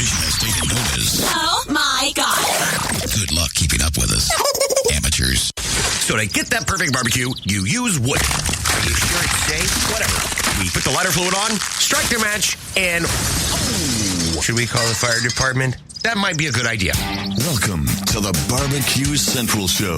competition has taken notice. Oh, my God. Good luck keeping up with us. Amateurs. So to get that perfect barbecue, you use wood. Are you sure it's safe? Whatever. We put the lighter fluid on, strike the match, and... Oh, should we call the fire department? That might be a good idea. Welcome to the Barbecue Central Show,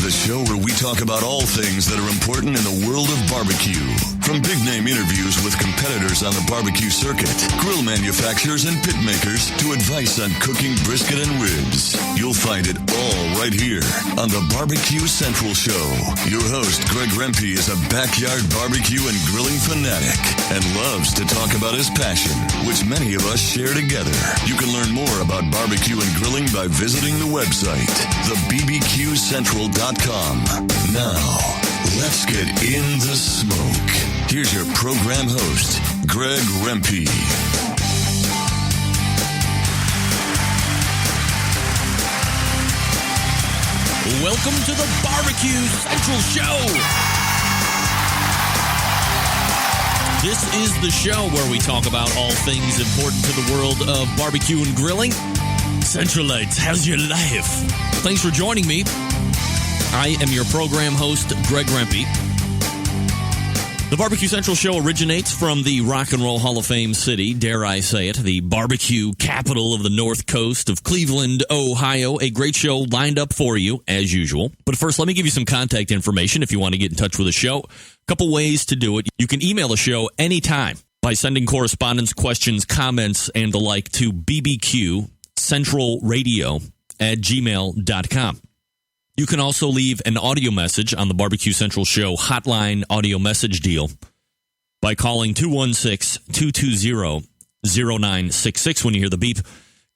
the show where we talk about all things that are important in the world of barbecue. From big-name interviews with competitors on the barbecue circuit, grill manufacturers and pit makers, to advice on cooking brisket and ribs. You'll find it all right here on the Barbecue Central Show. Your host, Greg Rempe, is a backyard barbecue and grilling fanatic and loves to talk about his passion, which many of us share together. You can learn more about barbecue and grilling by visiting the website, thebbqcentral.com. Now, let's get in the smoke. Here's your program host, Greg Rempe. Welcome to the Barbecue Central Show. This is the show where we talk about all things important to the world of barbecue and grilling. Centralites, how's your life? Thanks for joining me. I am your program host, Greg Rempe. The Barbecue Central Show originates from the Rock and Roll Hall of Fame city, dare I say it, the barbecue capital of the North Coast of Cleveland, Ohio. A great show lined up for you, as usual. But first, let me give you some contact information if you want to get in touch with the show. A couple ways to do it. You can email the show anytime by sending correspondence, questions, comments, and the like to bbqcentralradio@gmail.com. You can also leave an audio message on the Barbecue Central Show hotline audio message deal by calling 216-220-0966. When you hear the beep,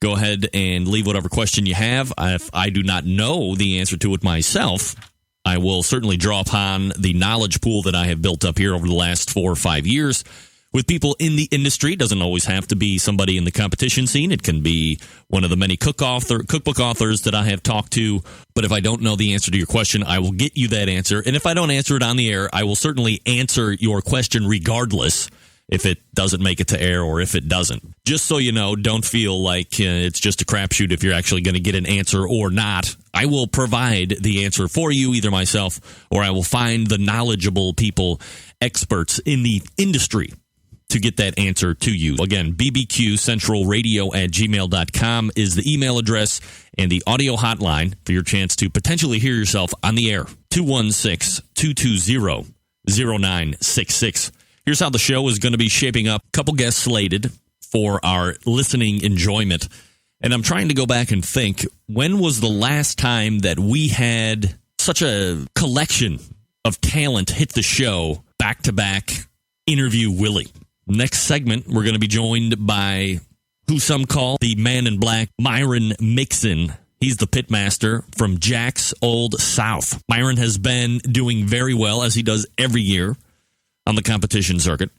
go ahead and leave whatever question you have. If I do not know the answer to it myself, I will certainly draw upon the knowledge pool that I have built up here over the last 4 or 5 years with people in the industry. It doesn't always have to be somebody in the competition scene. It can be one of the many cookbook authors that I have talked to. But if I don't know the answer to your question, I will get you that answer. And if I don't answer it on the air, I will certainly answer your question regardless if it doesn't make it to air or if it doesn't. Just so you know, don't feel like it's just a crapshoot if you're actually going to get an answer or not. I will provide the answer for you, either myself or I will find the knowledgeable people, experts in the industry, to get that answer to you. Again, bbqcentralradio@gmail.com is the email address and the audio hotline for your chance to potentially hear yourself on the air. 216-220-0966. Here's how the show is going to be shaping up. A couple guests slated for our listening enjoyment. And I'm trying to go back and think, when was the last time that we had such a collection of talent hit the show back-to-back Interview Willie? Next segment, we're going to be joined by who some call the man in black, Myron Mixon. He's the pitmaster from Jack's Old South. Myron has been doing very well, as he does every year on the competition circuit.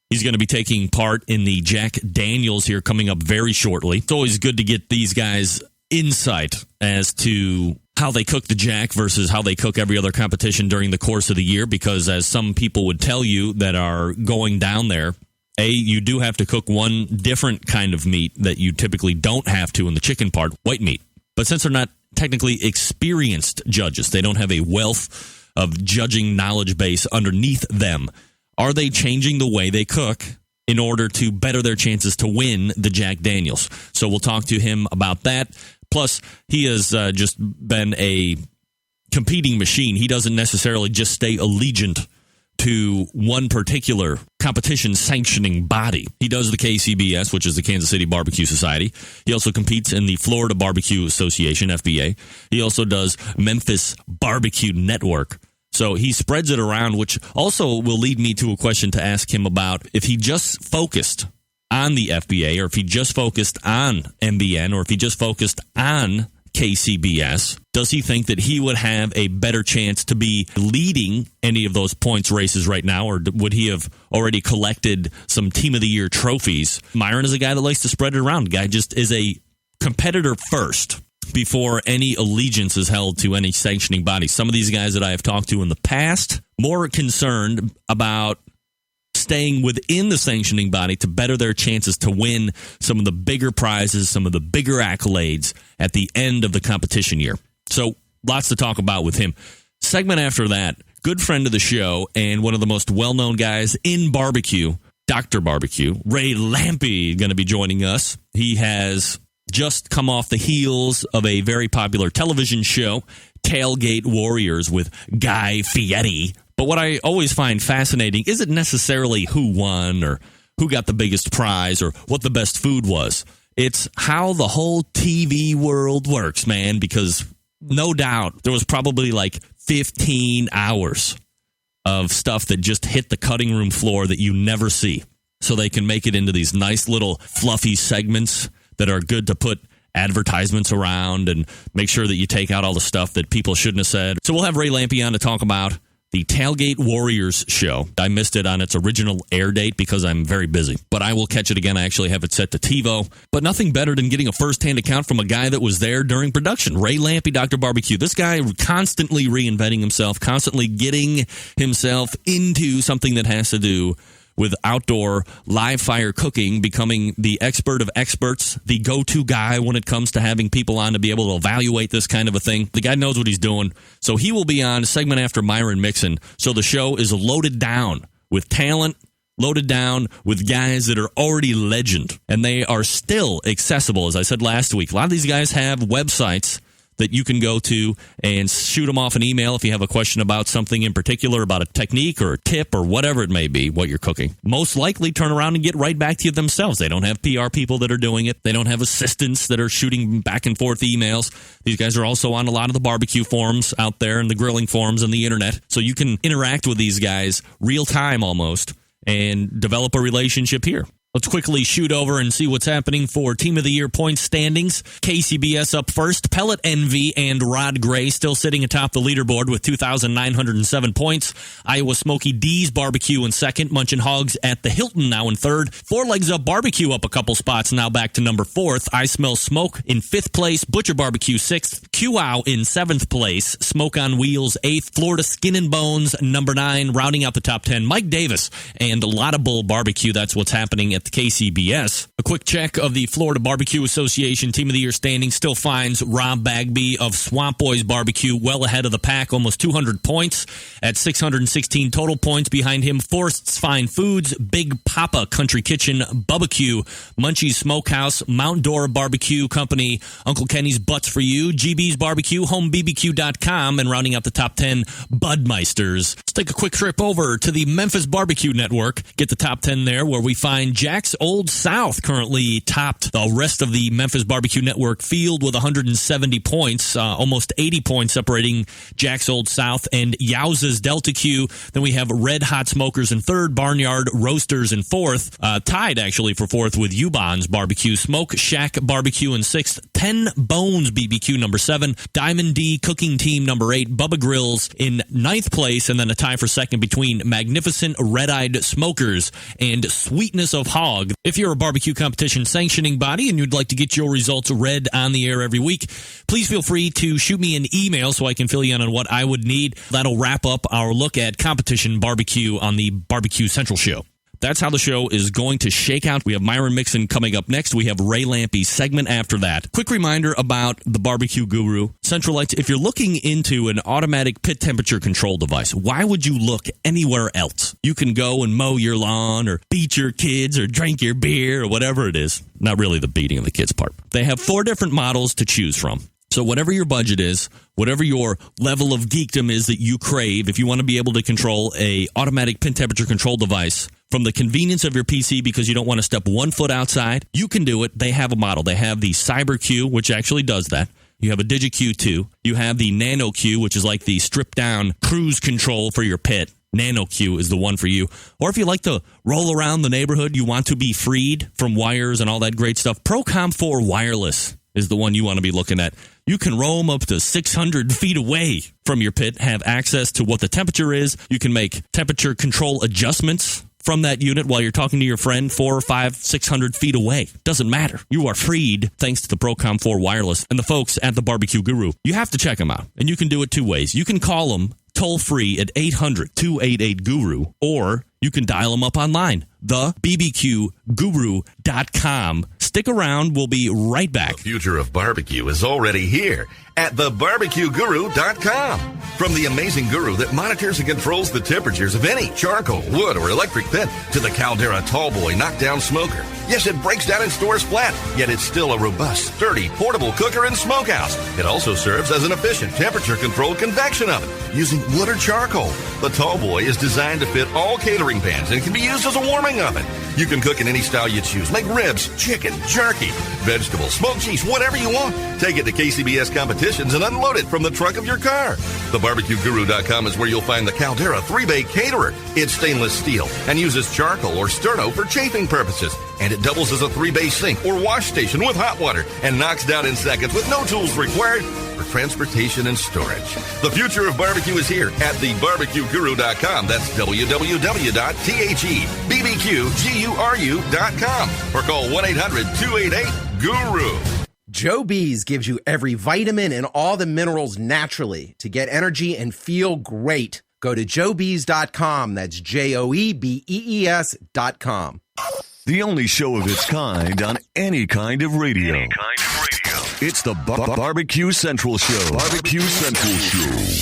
He's going to be taking part in the Jack Daniels here coming up very shortly. It's always good to get these guys' insight as to how they cook the Jack versus how they cook every other competition during the course of the year, because as some people would tell you that are going down there, you do have to cook one different kind of meat that you typically don't have to in the chicken part, white meat. But since they're not technically experienced judges, they don't have a wealth of judging knowledge base underneath them, are they changing the way they cook in order to better their chances to win the Jack Daniels? So we'll talk to him about that. Plus, he has just been a competing machine. He doesn't necessarily just stay allegiant to one particular competition sanctioning body. He does the KCBS, which is the Kansas City Barbecue Society. He also competes in the Florida Barbecue Association, FBA. He also does Memphis Barbecue Network. So he spreads it around, which also will lead me to a question to ask him about if he just focused on the FBA, or if he just focused on MBN, or if he just focused on KCBS, does he think that he would have a better chance to be leading any of those points races right now, or would he have already collected some Team of the Year trophies? Myron is a guy that likes to spread it around. The guy just is a competitor first before any allegiance is held to any sanctioning body. Some of these guys that I have talked to in the past, more concerned about staying within the sanctioning body to better their chances to win some of the bigger prizes, some of the bigger accolades at the end of the competition year. So lots to talk about with him. Segment after that, good friend of the show and one of the most well-known guys in barbecue, Dr. Barbecue, Ray Lampe, going to be joining us. He has just come off the heels of a very popular television show, Tailgate Warriors with Guy Fieri. But what I always find fascinating isn't necessarily who won or who got the biggest prize or what the best food was. It's how the whole TV world works, man, because no doubt there was probably like 15 hours of stuff that just hit the cutting room floor that you never see. So they can make it into these nice little fluffy segments that are good to put advertisements around and make sure that you take out all the stuff that people shouldn't have said. So we'll have Ray Lampe on to talk about the Tailgate Warriors show. I missed it on its original air date because I'm very busy, but I will catch it again. I actually have it set to TiVo, but nothing better than getting a first-hand account from a guy that was there during production. Ray Lampe, Dr. Barbecue. This guy constantly reinventing himself, constantly getting himself into something that has to do with outdoor live fire cooking, becoming the expert of experts, the go-to guy when it comes to having people on to be able to evaluate this kind of a thing. The guy knows what he's doing. So he will be on segment after Myron Mixon. So the show is loaded down with talent, loaded down with guys that are already legend. And they are still accessible, as I said last week. A lot of these guys have websites that you can go to and shoot them off an email if you have a question about something in particular, about a technique or a tip or whatever it may be, what you're cooking. Most likely turn around and get right back to you themselves. They don't have PR people that are doing it. They don't have assistants that are shooting back and forth emails. These guys are also on a lot of the barbecue forums out there and the grilling forums on the internet. So you can interact with these guys real time almost and develop a relationship here. Let's quickly shoot over and see what's happening for Team of the Year point standings. KCBS up first. Pellet Envy and Rod Gray still sitting atop the leaderboard with 2,907 points. Iowa Smoky D's Barbecue in second. Munchin' Hogs at the Hilton now in third. Four Legs Up Barbecue up a couple spots, now back to number fourth. I Smell Smoke in fifth place. Butcher Barbecue sixth. QOW in seventh place. Smoke on Wheels eighth. Florida Skin and Bones number 9. Rounding out the top 10, Mike Davis and Laudable Barbecue. That's what's happening at the KCBS. A quick check of the Florida Barbecue Association Team of the Year standing still finds Rob Bagby of Swamp Boys Barbecue well ahead of the pack, almost 200 points at 616 total points. Behind him, Forrest's Fine Foods, Big Papa Country Kitchen, Barbecue, Munchie's Smokehouse, Mount Dora Barbecue Company, Uncle Kenny's Butts for You, GB's Barbecue, HomeBBQ.com, and rounding out the top 10, Budmeisters. Let's take a quick trip over to the Memphis Barbecue Network. Get the top 10 there, where we find Jack's Old South currently topped the rest of the Memphis Barbecue Network field with 170 points, almost 80 points separating Jack's Old South and Yowza's Delta Q. Then we have Red Hot Smokers in third, Barnyard Roasters in fourth, tied actually for fourth with Ubon's Barbecue, Smoke Shack Barbecue in sixth, 10 Bones BBQ number 7, Diamond D Cooking Team number 8, Bubba Grills in ninth place, and then a tie for second between Magnificent Red-Eyed Smokers and Sweetness of Hog. If you're a barbecue competition sanctioning body and you'd like to get your results read on the air every week, please feel free to shoot me an email so I can fill you in on what I would need. That'll wrap up our look at competition barbecue on the Barbecue Central show. That's how the show is going to shake out. We have Myron Mixon coming up next. We have Ray Lampe segment after that. Quick reminder about the Barbecue Guru. Centralites, if you're looking into an automatic pit temperature control device, why would you look anywhere else? You can go and mow your lawn or beat your kids or drink your beer or whatever it is. Not really the beating of the kids part. They have 4 different models to choose from. So whatever your budget is, whatever your level of geekdom is that you crave, if you want to be able to control a automatic pin temperature control device from the convenience of your PC because you don't want to step 1 foot outside, you can do it. They have a model. They have the CyberQ, which actually does that. You have a DigiQ 2. You have the NanoQ, which is like the stripped-down cruise control for your pit. NanoQ is the one for you. Or if you like to roll around the neighborhood, you want to be freed from wires and all that great stuff, Procom 4 Wireless is the one you want to be looking at. You can roam up to 600 feet away from your pit, have access to what the temperature is. You can make temperature control adjustments from that unit while you're talking to your friend 400, 500, 600 feet away. Doesn't matter. You are freed thanks to the Procom 4 Wireless and the folks at the Barbecue Guru. You have to check them out, and you can do it 2 ways. You can call them toll-free at 800-288-GURU, or you can dial them up online. TheBBQGuru.com. Stick around. We'll be right back. The future of barbecue is already here at TheBBQGuru.com. From the amazing guru that monitors and controls the temperatures of any charcoal, wood, or electric pit to the Caldera Tallboy knockdown smoker. Yes, it breaks down and stores flat, yet it's still a robust, sturdy, portable cooker and smokehouse. It also serves as an efficient temperature-controlled convection oven using wood or charcoal. The Tallboy is designed to fit all catering pans and can be used as a warming oven. You can cook in any style you choose. Make ribs, chicken, jerky, vegetables, smoked cheese, whatever you want. Take it to KCBS competitions and unload it from the trunk of your car. TheBarbecueGuru.com is where you'll find the Caldera 3-Bay Caterer. It's stainless steel and uses charcoal or sterno for chafing purposes. And it doubles as a 3-bay sink or wash station with hot water and knocks down in seconds with no tools required for transportation and storage. The future of barbecue is here at TheBarbecueGuru.com. That's www.TheBBQGuru.com or call 1-800-288-GURU. Joe B's gives you every vitamin and all the minerals naturally to get energy and feel great. Go to joebees.com. That's JOEBEES.com. The only show of its kind on any kind of radio. It's the Barbecue Central Show. Barbecue Central Show.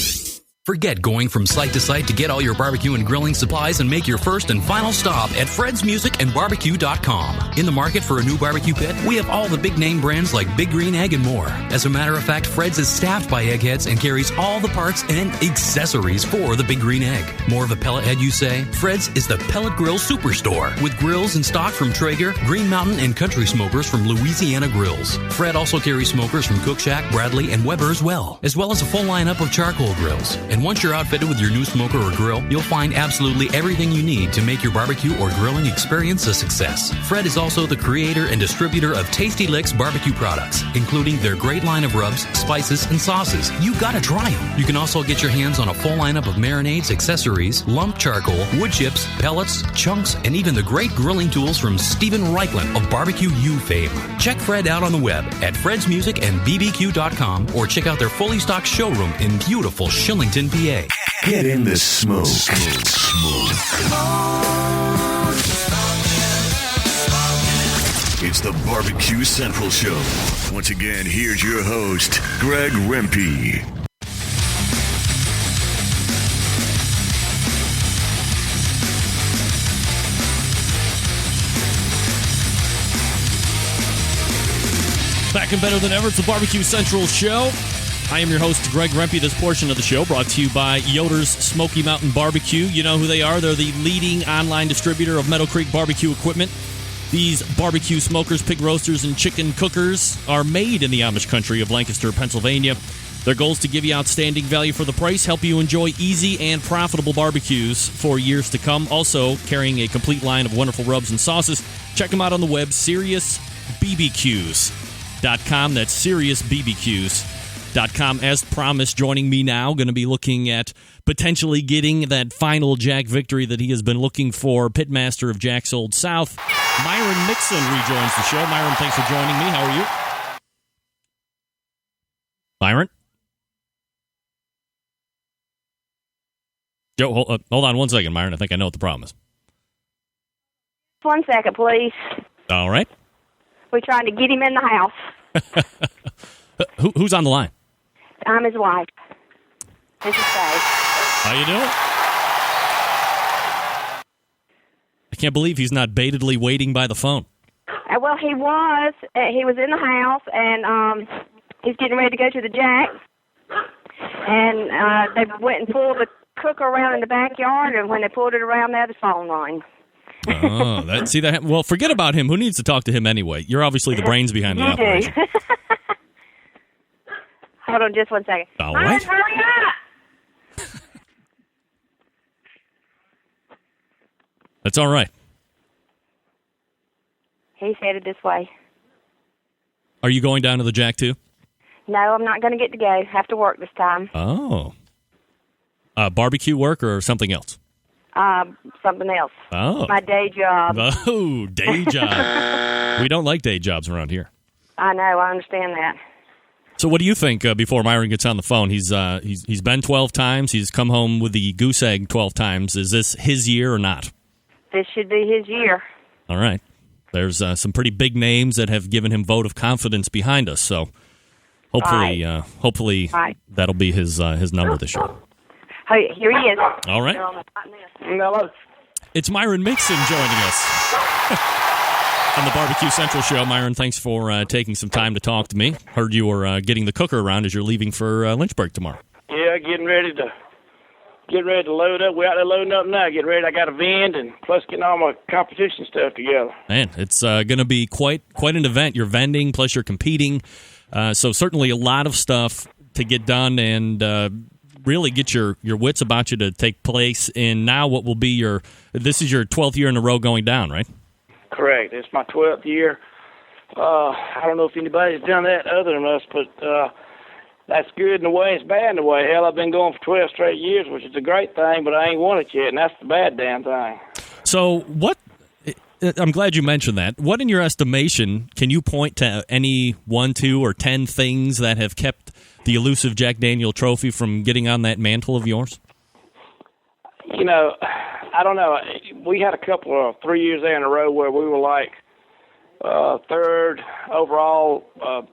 Forget going from site to site to get all your barbecue and grilling supplies and make your first and final stop at fredsmusicandbarbecue.com. In the market for a new barbecue pit, we have all the big name brands like Big Green Egg and more. As a matter of fact, Fred's is staffed by eggheads and carries all the parts and accessories for the Big Green Egg. More of a pellet head, you say? Fred's is the pellet grill superstore with grills in stock from Traeger, Green Mountain, and Country Smokers from Louisiana Grills. Fred also carries smokers from Cook Shack, Bradley, and Weber as well as a full lineup of charcoal grills. And once you're outfitted with your new smoker or grill, you'll find absolutely everything you need to make your barbecue or grilling experience a success. Fred is also the creator and distributor of Tasty Licks barbecue products, including their great line of rubs, spices, and sauces. You gotta try them. You can also get your hands on a full lineup of marinades, accessories, lump charcoal, wood chips, pellets, chunks, and even the great grilling tools from Stephen Reichland of Barbecue U fame. Check Fred out on the web at fredsmusicandbbq.com or check out their fully stocked showroom in beautiful Shillington, PA. Get in the smoke. It's the Barbecue Central Show. Once again, here's your host, Greg Rempe. Back and better than ever, it's the Barbecue Central Show. I am your host, Greg Rempe. This portion of the show brought to you by Yoder's Smoky Mountain Barbecue. You know who they are. They're the leading online distributor of Meadow Creek barbecue equipment. These barbecue smokers, pig roasters, and chicken cookers are made in the Amish country of Lancaster, Pennsylvania. Their goal is to give you outstanding value for the price, help you enjoy easy and profitable barbecues for years to come. Also, carrying a complete line of wonderful rubs and sauces. Check them out on the web, SeriousBBQs.com. That's SeriousBBQs.com. As promised, joining me now, going to be looking at potentially getting that final Jack victory that he has been looking for. Pitmaster of Jack's Old South, Myron Mixon rejoins the show. Myron, thanks for joining me. How are you? Myron? Joe, hold on one second, Myron. I think I know what the problem is. 1 second, please. All right. We're trying to get him in the house. Who's on the line? I'm his wife. This is Faye. How you doing? I can't believe he's not baitedly waiting by the phone. Well, he was. He was in the house, and he's getting ready to go to the Jack. And they went and pulled the cooker around in the backyard, and when they pulled it around there, the phone rang. Oh, see that? Well, forget about him. Who needs to talk to him anyway? You're obviously the brains behind the operation. Hold on just 1 second. All right. Hurry up! That's all right. He's headed this way. Are you going down to the Jack too? No, I'm not going to get to go. Have to work this time. Oh. Barbecue work or something else? Something else. Oh. My day job. Oh, day job. We don't like day jobs around here. I know. I understand that. So what do you think before Myron gets on the phone? He's been 12 times. He's come home with the goose egg 12 times. Is this his year or not? this should be his year. All right. There's some pretty big names that have given him vote of confidence behind us. So hopefully that'll be his number this year. Hey, here he is. All right. Hello. It's Myron Mixon joining us on the Barbecue Central Show. Myron, thanks for taking some time to talk to me. Heard you were getting the cooker around as you're leaving for Lynchburg tomorrow. Yeah, getting ready to load up. We're out there loading up now. Getting ready. I got a vend and plus getting all my competition stuff together. Man, it's going to be quite an event. You're vending, plus you're competing. So certainly a lot of stuff to get done and really get your wits about you to take place in now what will be this is your 12th year in a row going down, right? Correct. It's my 12th year. I don't know if anybody's done that other than us, but that's good in a way. It's bad in a way. Hell, I've been going for 12 straight years, which is a great thing, but I ain't won it yet, and that's the bad damn thing. So I'm glad you mentioned that. What, in your estimation, can you point to any 1, 2, or 10 things that have kept the elusive Jack Daniel trophy from getting on that mantle of yours? You know, I don't know. We had a couple of 3 years there in a row where we were like third overall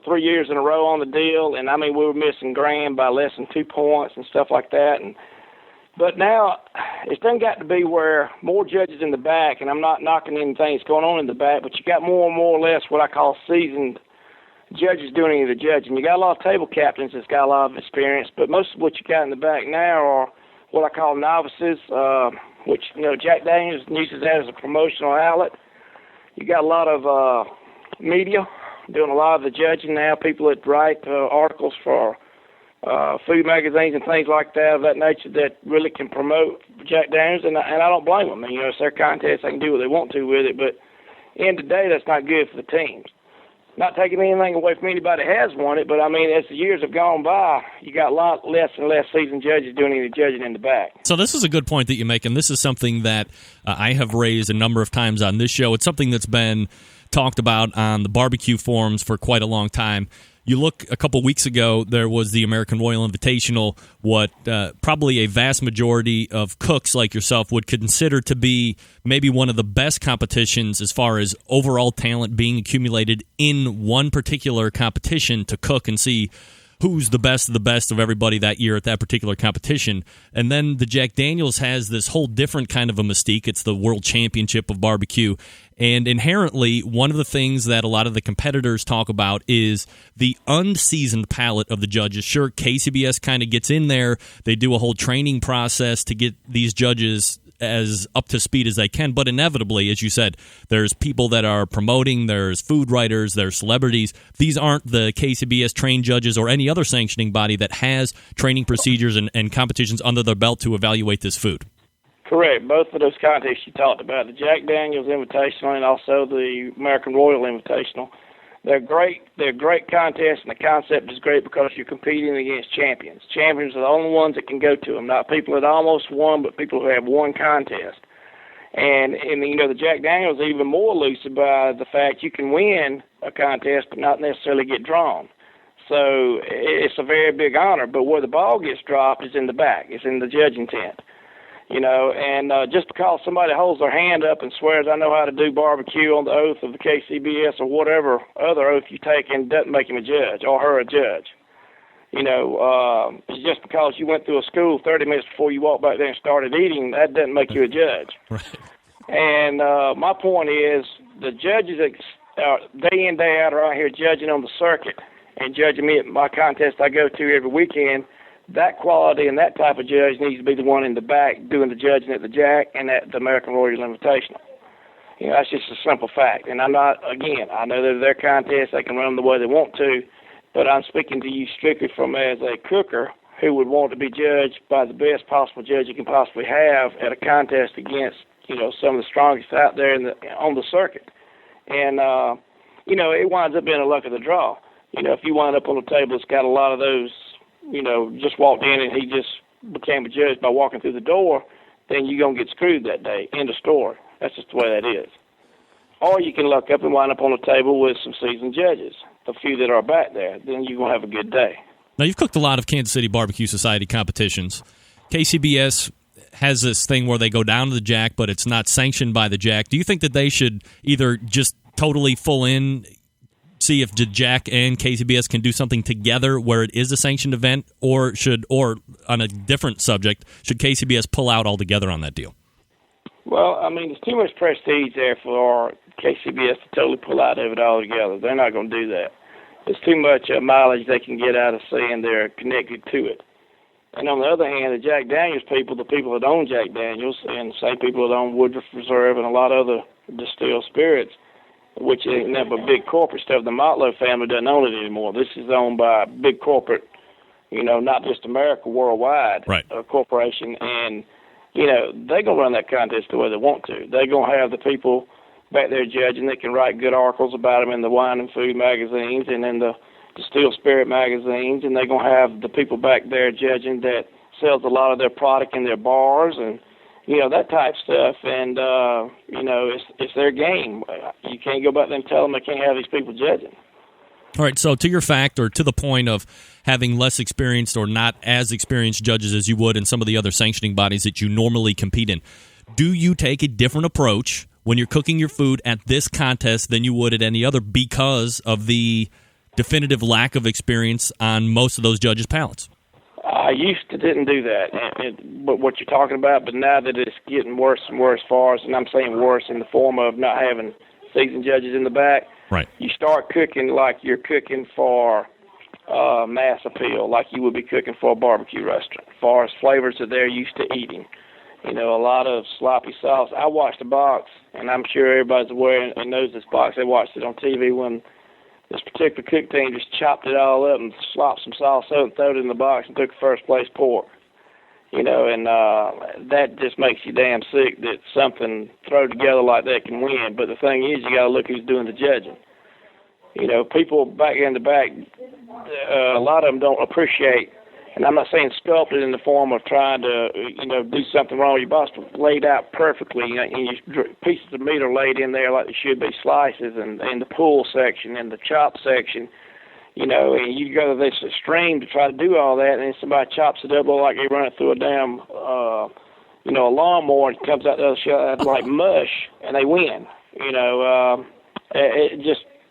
3 years in a row on the deal, and I mean we were missing Graham by less than 2 points and stuff like that. But now it's done got to be where more judges in the back, and I'm not knocking anything that's going on in the back, but you got more or less what I call seasoned judges doing any of the judging. You got a lot of table captains that's got a lot of experience, but most of what you got in the back now are what I call novices, which, you know, Jack Daniels uses that as a promotional outlet. You got a lot of media doing a lot of the judging now, people that write articles for food magazines and things like that of that nature that really can promote Jack Daniels, and I don't blame them. You know, it's their contest. They can do what they want to with it, but end of the day, that's not good for the teams. Not taking anything away from anybody that has won it, but I mean, as the years have gone by, you got a lot less and less seasoned judges doing any judging in the back. So this is a good point that you make, and this is something that I have raised a number of times on this show. It's something that's been talked about on the barbecue forums for quite a long time. You look, a couple weeks ago, there was the American Royal Invitational, what probably a vast majority of cooks like yourself would consider to be maybe one of the best competitions as far as overall talent being accumulated in one particular competition to cook and see who's the best of everybody that year at that particular competition. And then the Jack Daniels has this whole different kind of a mystique. It's the World Championship of Barbecue. And inherently, one of the things that a lot of the competitors talk about is the unseasoned palate of the judges. Sure, KCBS kind of gets in there. They do a whole training process to get these judges as up to speed as they can, but inevitably, as you said, there's people that are promoting, there's food writers, there's celebrities. These aren't the KCBS trained judges or any other sanctioning body that has training procedures and competitions under their belt to evaluate this food. Correct. Both of those contests you talked about, the Jack Daniels Invitational and also the American Royal Invitational, they're great contests, and the concept is great because you're competing against champions. Champions are the only ones that can go to them, not people that almost won, but people who have won contest. And you know, the Jack Daniels is even more elusive by the fact you can win a contest but not necessarily get drawn. So it's a very big honor, but where the ball gets dropped is in the back. It's in the judging tent. You know, and just because somebody holds their hand up and swears, I know how to do barbecue on the oath of the KCBS or whatever other oath you take, and doesn't make him a judge or her a judge. You know, it's just because you went through a school 30 minutes before you walked back there and started eating, that doesn't make you a judge. Right. And my point is, the judges day in, day out around here judging on the circuit and judging me at my contest I go to every weekend. That quality and that type of judge needs to be the one in the back doing the judging at the Jack and at the American Royal Invitational. You know, that's just a simple fact. And I'm not, again, I know they're their contests, they can run them the way they want to, but I'm speaking to you strictly from as a cooker who would want to be judged by the best possible judge you can possibly have at a contest against, you know, some of the strongest out there on the circuit. And, you know, it winds up being a luck of the draw. You know, if you wind up on a table that's got a lot of those, you know, just walked in and he just became a judge by walking through the door, then you're going to get screwed that day. End of story. That's just the way that is. Or you can luck up and wind up on a table with some seasoned judges, the few that are back there. Then you're going to have a good day. Now, you've cooked a lot of Kansas City Barbecue Society competitions. KCBS has this thing where they go down to the jack, but it's not sanctioned by the jack. Do you think that they should either just totally full in, see if the jack and KCBS can do something together where it is a sanctioned event, or on a different subject, should KCBS pull out altogether on that deal? Well, I mean, there's too much prestige there for KCBS to totally pull out of it altogether. They're not going to do that. There's too much mileage they can get out of saying they're connected to it. And on the other hand, the Jack Daniels people, the people that own Jack Daniels, and the same people that own Woodruff Reserve and a lot of other distilled spirits, which ain't nothing but big corporate stuff. The Motlow family doesn't own it anymore. This is owned by big corporate, not just America, worldwide corporation. And, they're going to run that contest the way they want to. They're going to have the people back there judging. They can write good articles about them in the wine and food magazines and in the distilled spirit magazines, and they're going to have the people back there judging that sells a lot of their product in their bars and, that type stuff. And, it's their game. You can't go back there and tell them they can't have these people judging. All right, so to your fact, or to the point of having less experienced or not as experienced judges as you would in some of the other sanctioning bodies that you normally compete in, do you take a different approach when you're cooking your food at this contest than you would at any other because of the definitive lack of experience on most of those judges' palates? I used to didn't do that, but what you're talking about, but now that it's getting worse and worse for us, and I'm saying worse in the form of not having seasoned judges in the back, right? You start cooking like you're cooking for mass appeal, like you would be cooking for a barbecue restaurant, as far as flavors that they're used to eating. A lot of sloppy sauce. I watched the box, and I'm sure everybody's aware and knows this box. They watched it on TV when this particular cook team just chopped it all up and slopped some sauce out and threw it in the box and took first place pork. And that just makes you damn sick that something thrown together like that can win. But the thing is, you got to look who's doing the judging. People back in the back, a lot of them don't appreciate, and I'm not saying sculpted in the form of trying to, do something wrong with your box, but laid out perfectly. And your pieces of meat are laid in there like they should be, slices, and the pull section and the chop section. And you go to this extreme to try to do all that, and then somebody chops it up like they run it through a damn, a lawnmower, and it comes out the other side like mush, and they win.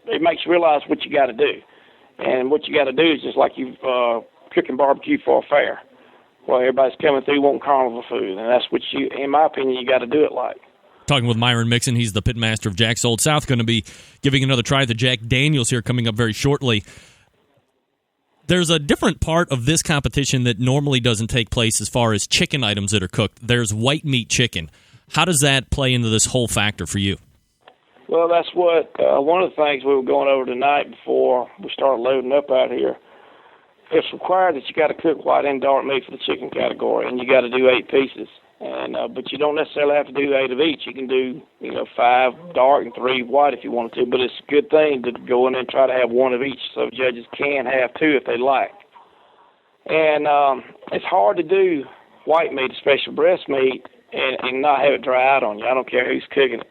It makes you realize what you got to do. And what you got to do is just like you cooking barbecue for a fair. Well, everybody's coming through wanting carnival food, and that's what you, in my opinion, you got to do it like. Talking with Myron Mixon, he's the pitmaster of Jack's Old South, going to be giving another try at the Jack Daniels here coming up very shortly. There's a different part of this competition that normally doesn't take place as far as chicken items that are cooked. There's white meat chicken. How does that play into this whole factor for you? Well, that's what one of the things we were going over tonight before we started loading up out here. It's required that you got to cook white and dark meat for the chicken category, and you got to do 8 pieces. And but you don't necessarily have to do 8 of each. You can do 5 dark and 3 white if you wanted to. But it's a good thing to go in and try to have 1 of each, so judges can have 2 if they like. And it's hard to do white meat, especially breast meat, and not have it dry out on you. I don't care who's cooking it.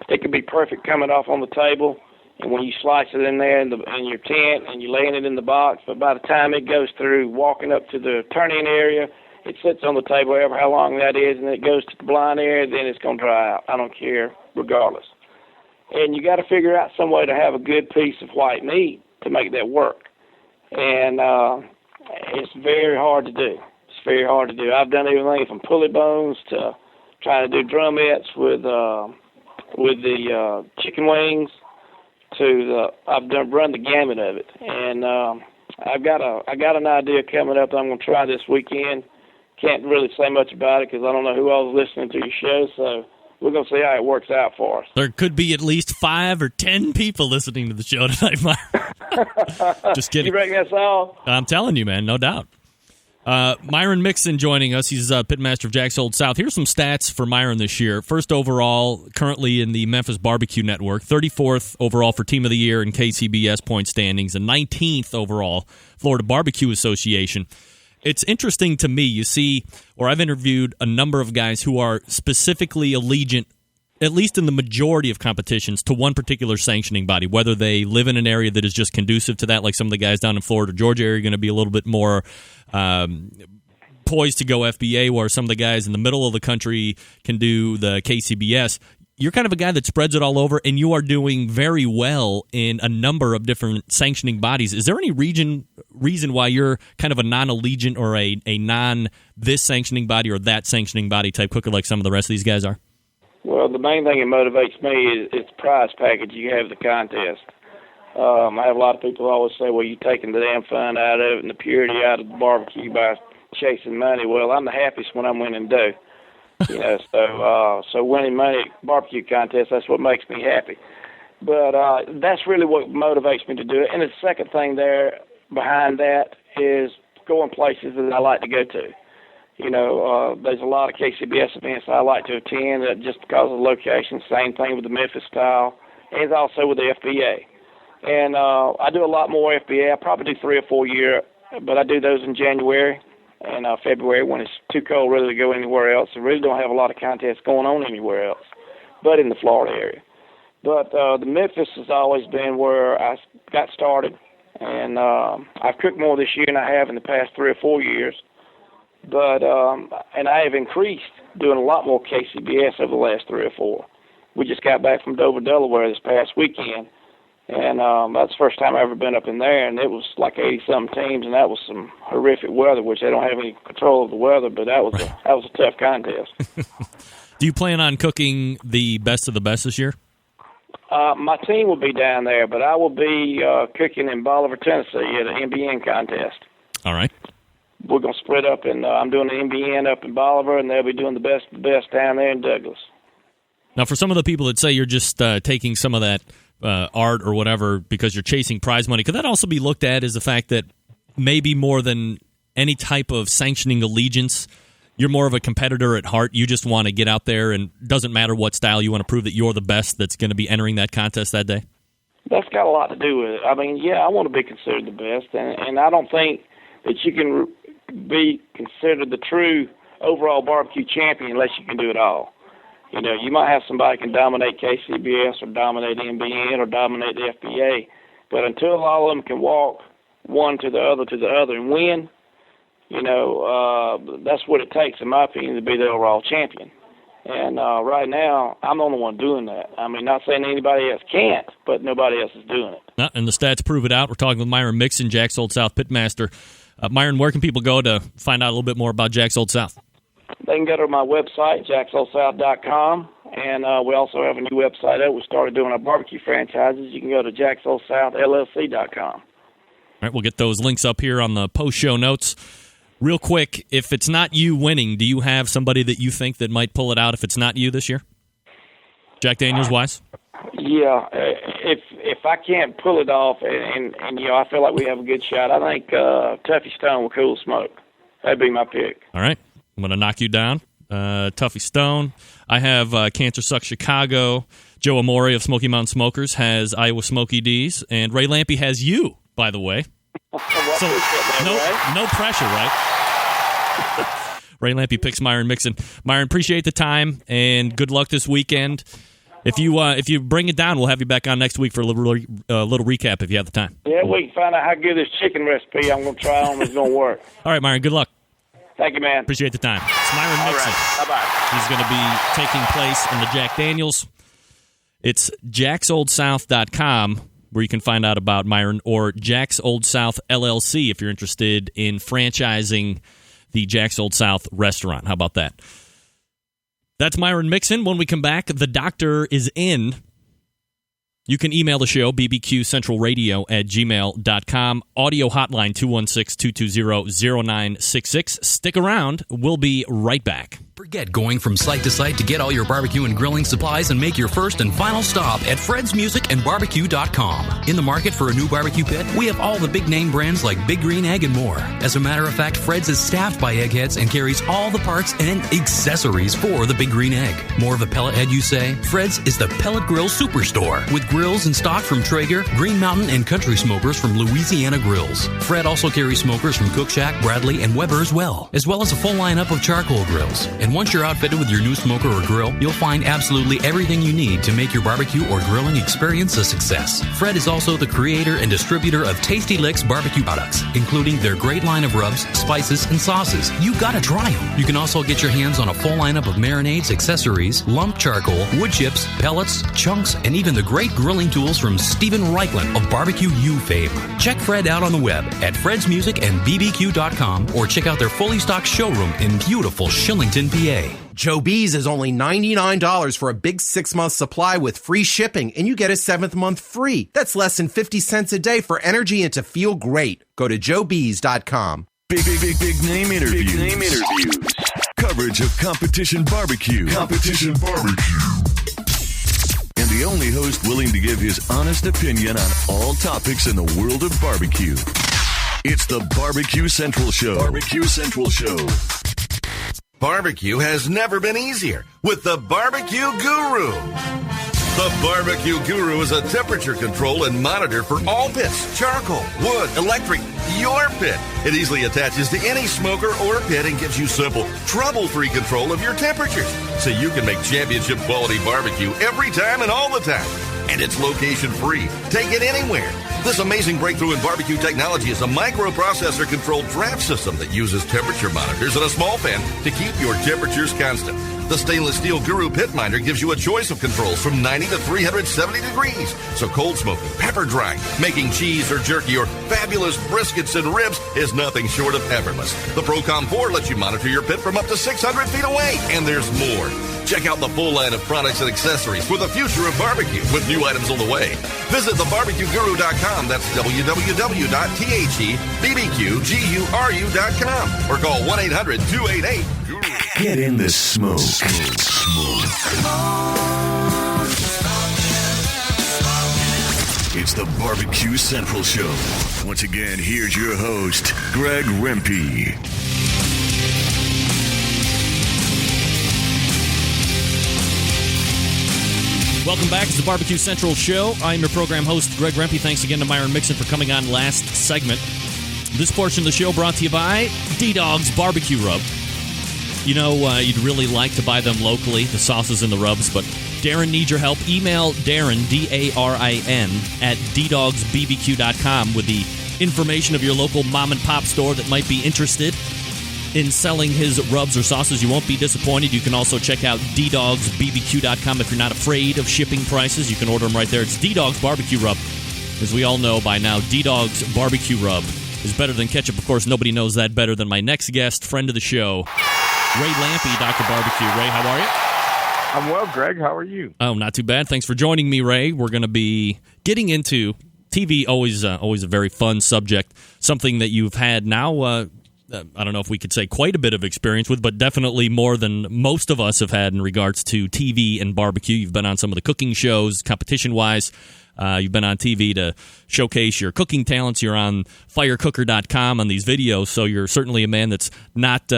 It could be perfect coming off on the table, and when you slice it in there in your tent and you're laying it in the box, but by the time it goes through walking up to the turn-in area, it sits on the table however how long that is, and it goes to the blind area, then it's going to dry out. I don't care, regardless. And you got to figure out some way to have a good piece of white meat to make that work. And it's very hard to do. It's very hard to do. I've done everything from pulley bones to trying to do drumettes with the chicken wings I've run the gamut of it. And I got an idea coming up that I'm going to try this weekend. Can't really say much about it because I don't know who else is listening to your show, so we're going to see how it works out for us. There could be at least 5 or 10 people listening to the show tonight, Myron. Just kidding. You reckon that's all? I'm telling you, man, no doubt. Myron Mixon joining us. He's pitmaster of Jack's Old South. Here's some stats for Myron this year. First overall, currently in the Memphis Barbecue Network. 34th overall for Team of the Year in KCBS point standings. And 19th overall, Florida Barbecue Association. It's interesting to me, you see, or I've interviewed a number of guys who are specifically allegiant, at least in the majority of competitions, to one particular sanctioning body, whether they live in an area that is just conducive to that, like some of the guys down in Florida or Georgia area are going to be a little bit more poised to go FBA, where some of the guys in the middle of the country can do the KCBS. You're kind of a guy that spreads it all over, and you are doing very well in a number of different sanctioning bodies. Is there any reason why you're kind of a non-allegiant or a non-this sanctioning body or that sanctioning body type cooker like some of the rest of these guys are? Well, the main thing that motivates me is the prize package you have at the contest. I have a lot of people always say, well, you're taking the damn fun out of it and the purity out of the barbecue by chasing money. Well, I'm the happiest when I'm winning dough. So winning money at barbecue contests, that's what makes me happy. But that's really what motivates me to do it. And the second thing there behind that is going places that I like to go to. There's a lot of KCBS events I like to attend just because of the location. Same thing with the Memphis style, and also with the FBA. And I do a lot more FBA. I probably do 3 or 4 a year, but I do those in January and February when it's too cold really to go anywhere else. I really don't have a lot of contests going on anywhere else but in the Florida area. But the Memphis has always been where I got started, and I've cooked more this year than I have in the past 3 or 4 years. But and I have increased doing a lot more KCBS over the last 3 or 4. We just got back from Dover, Delaware this past weekend, and that's the first time I've ever been up in there, and it was like 80-something teams, and that was some horrific weather, which they don't have any control of the weather, but that was a tough contest. Do you plan on cooking the best of the best this year? My team will be down there, but I will be cooking in Bolivar, Tennessee at an MBN contest. All right. We're going to split up, and I'm doing the MBN up in Bolivar, and they'll be doing the best of the best down there in Douglas. Now, for some of the people that say you're just taking some of that art or whatever because you're chasing prize money, could that also be looked at as the fact that maybe more than any type of sanctioning allegiance, you're more of a competitor at heart? You just want to get out there, and doesn't matter what style, you want to prove that you're the best that's going to be entering that contest that day? That's got a lot to do with it. I mean, yeah, I want to be considered the best, and I don't think that you can be considered the true overall barbecue champion unless you can do it all. You might have somebody can dominate KCBS or dominate MBN or dominate the FBA, but until all of them can walk one to the other and win, that's what it takes, in my opinion, to be the overall champion. And right now, I'm the only one doing that. I mean, not saying anybody else can't, but nobody else is doing it. And the stats prove it out. We're talking with Myron Mixon, Jack's Old South Pitmaster. Myron, where can people go to find out a little bit more about Jack's Old South? They can go to my website, jacksoldsouth.com, and we also have a new website out. We started doing our barbecue franchises. You can go to jacksoldsouthllc.com. All right, we'll get those links up here on the post-show notes. Real quick, if it's not you winning, do you have somebody that you think that might pull it out if it's not you this year? Jack Daniels-wise? Yeah, if I can't pull it off, and I feel like we have a good shot, I think Tuffy Stone with Cool Smoke. That'd be my pick. All right. I'm going to knock you down. Tuffy Stone. I have Cancer Sucks Chicago. Joe Amore of Smoky Mountain Smokers has Iowa Smoky D's. And Ray Lampy has you, by the way. So no pressure, right? Ray Lampy picks Myron Mixon. Myron, appreciate the time, and good luck this weekend. If you bring it down, we'll have you back on next week for a little recap if you have the time. Yeah, we can find out how good this chicken recipe I'm going to try on is going to work. All right, Myron, good luck. Thank you, man. Appreciate the time. It's Myron Mixon. All right. Bye-bye. He's going to be taking place in the Jack Daniels. It's jacksoldsouth.com where you can find out about Myron, or Jack's Old South LLC if you're interested in franchising the Jack's Old South restaurant. How about that? That's Myron Mixon. When we come back, the doctor is in. You can email the show, bbqcentralradio@gmail.com. Audio hotline, 216-220-0966. Stick around. We'll be right back. Forget going from site to site to get all your barbecue and grilling supplies and make your first and final stop at fredsmusicandbarbecue.com. In the market for a new barbecue pit, we have all the big name brands like Big Green Egg and more. As a matter of fact, Fred's is staffed by eggheads and carries all the parts and accessories for the Big Green Egg. More of a pellet head, you say? Fred's is the pellet grill superstore with grills in stock from Traeger, Green Mountain, and Country Smokers from Louisiana Grills. Fred also carries smokers from Cook Shack, Bradley, and Weber as well as a full lineup of charcoal grills. And once you're outfitted with your new smoker or grill, you'll find absolutely everything you need to make your barbecue or grilling experience a success. Fred is also the creator and distributor of Tasty Licks barbecue products, including their great line of rubs, spices, and sauces. You gotta try them. You can also get your hands on a full lineup of marinades, accessories, lump charcoal, wood chips, pellets, chunks, and even the great grilling tools from Stephen Reichland of Barbecue U fame. Check Fred out on the web at fredsmusicandbbq.com or check out their fully stocked showroom in beautiful Shillington, PA. Joe B's is only $99 for a big 6-month supply with free shipping, and you get a 7th month free. That's less than 50 cents a day for energy and to feel great. Go to joebees.com. Big name interviews. Coverage of competition barbecue. And the only host willing to give his honest opinion on all topics in the world of barbecue. It's the Barbecue Central Show. Barbecue has never been easier with the Barbecue Guru. The Barbecue Guru is a temperature control and monitor for all pits, charcoal, wood, electric, your pit. It easily attaches to any smoker or pit and gives you simple, trouble-free control of your temperatures so you can make championship quality barbecue every time and all the time. And it's location-free. Take it anywhere. This amazing breakthrough in barbecue technology is a microprocessor-controlled draft system that uses temperature monitors and a small fan to keep your temperatures constant. The stainless steel Guru Pit Minder gives you a choice of controls from 90 to 370 degrees. So cold smoking, pepper drying, making cheese or jerky, or fabulous briskets and ribs is nothing short of effortless. The Procom 4 lets you monitor your pit from up to 600 feet away. And there's more. Check out the full line of products and accessories for the future of barbecue with new items on the way. Visit thebarbecueguru.com. That's www.thebbqguru.com or call 1-800-288-GURU. Get in the smoke. It's the Barbecue Central Show. Once again, here's your host, Greg Rempe. Welcome back to the Barbecue Central Show. I'm your program host, Greg Rempe. Thanks again to Myron Mixon for coming on last segment. This portion of the show brought to you by D-Dog's Barbecue Rub. You know, you'd really like to buy them locally, the sauces and the rubs, but Darren needs your help. Email Darren, D-A-R-I-N, at ddogsbbq.com with the information of your local mom-and-pop store that might be interested in selling his rubs or sauces. You won't be disappointed. You can also check out ddogsbbq.com if you're not afraid of shipping prices. You can order them right there. It's D-Dog's Barbecue Rub. As we all know by now, D-Dog's Barbecue Rub is better than ketchup. Of course, nobody knows that better than my next guest, friend of the show, Ray Lampe, Dr. Barbecue. Ray, how are you? I'm well, Greg. How are you? Oh, not too bad. Thanks for joining me, Ray. We're going to be getting into TV, always a very fun subject, something that you've had now, I don't know if we could say quite a bit of experience with, but definitely more than most of us have had in regards to TV and barbecue. You've been on some of the cooking shows, competition-wise. You've been on TV to showcase your cooking talents. You're on firecooker.com on these videos, so you're certainly a man that's not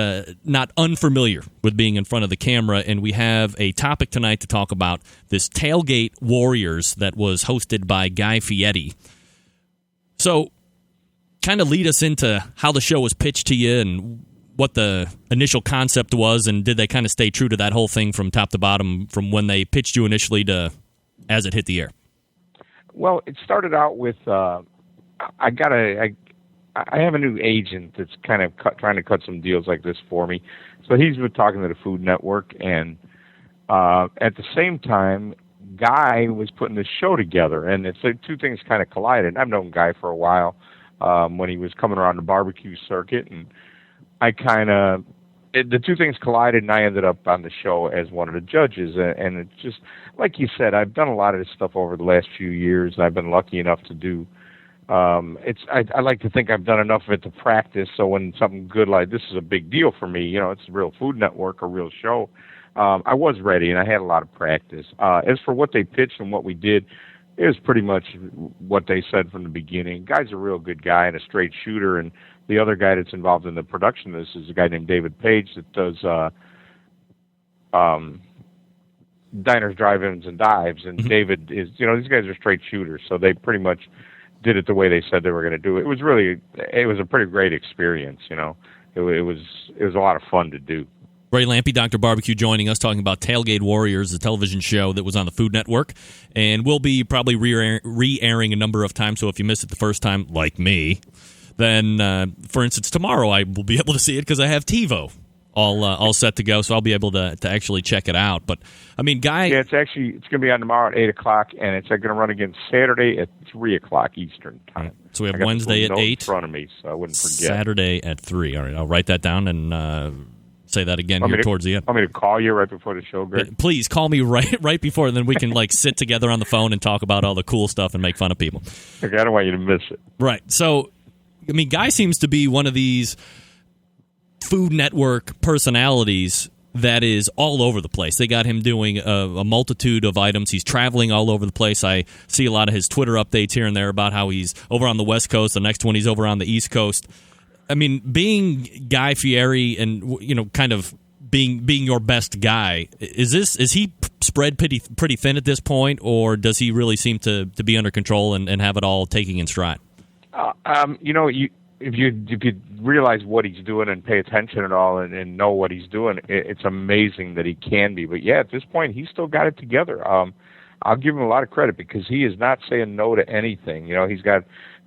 unfamiliar with being in front of the camera. And we have a topic tonight to talk about this Tailgate Warriors that was hosted by Guy Fieri. So kind of lead us into how the show was pitched to you and what the initial concept was, and did they kind of stay true to that whole thing from top to bottom, from when they pitched you initially to as it hit the air? Well, it started out with I have a new agent that's kind of trying to cut some deals like this for me. So he's been talking to the Food Network, and at the same time, Guy was putting this show together, and it's like two things kind of collided. I've known Guy for a while when he was coming around the barbecue circuit, and the two things collided, and I ended up on the show as one of the judges. And it's just, like you said, I've done a lot of this stuff over the last few years. I've been lucky enough to do, I like to think I've done enough of it to practice, so when something good like this is a big deal for me, you know, it's a real Food Network, a real show, I was ready, and I had a lot of practice. As for what they pitched and what we did, it was pretty much what they said from the beginning. Guy's a real good guy and a straight shooter, and the other guy that's involved in the production of this is a guy named David Page that does diners, drive-ins, and dives. And David is, you know, these guys are straight shooters, so they pretty much did it the way they said they were going to do it. It was a pretty great experience, you know. It was a lot of fun to do. Ray Lampe, Dr. Barbecue, joining us, talking about Tailgate Warriors, the television show that was on the Food Network, and we'll be probably re-airing a number of times, so if you missed it the first time, like me, then, for instance, tomorrow I will be able to see it because I have TiVo all set to go, so I'll be able to actually check it out. But, I mean, Guy... Yeah, it's going to be on tomorrow at 8 o'clock, and it's going to run again Saturday at 3 o'clock Eastern time. So we have Wednesday at 8. In front of me, so I wouldn't forget. Saturday at 3. All right, I'll write that down and say that again towards the end. Want me to call you right before the show, Greg? Please, call me right before, and then we can sit together on the phone and talk about all the cool stuff and make fun of people. Okay, I don't want you to miss it. Right. So, I mean, Guy seems to be one of these Food Network personalities that is all over the place. They got him doing a multitude of items. He's traveling all over the place. I see a lot of his Twitter updates here and there about how he's over on the West Coast. The next one he's over on the East Coast. I mean, being Guy Fieri and, kind of being your best guy, is he spread pretty thin at this point, or does he really seem to be under control and have it all taking in stride? If you realize what he's doing and pay attention at all and know what he's doing, it's amazing that he can be. But yeah, at this point, he's still got it together. I'll give him a lot of credit because he is not saying no to anything.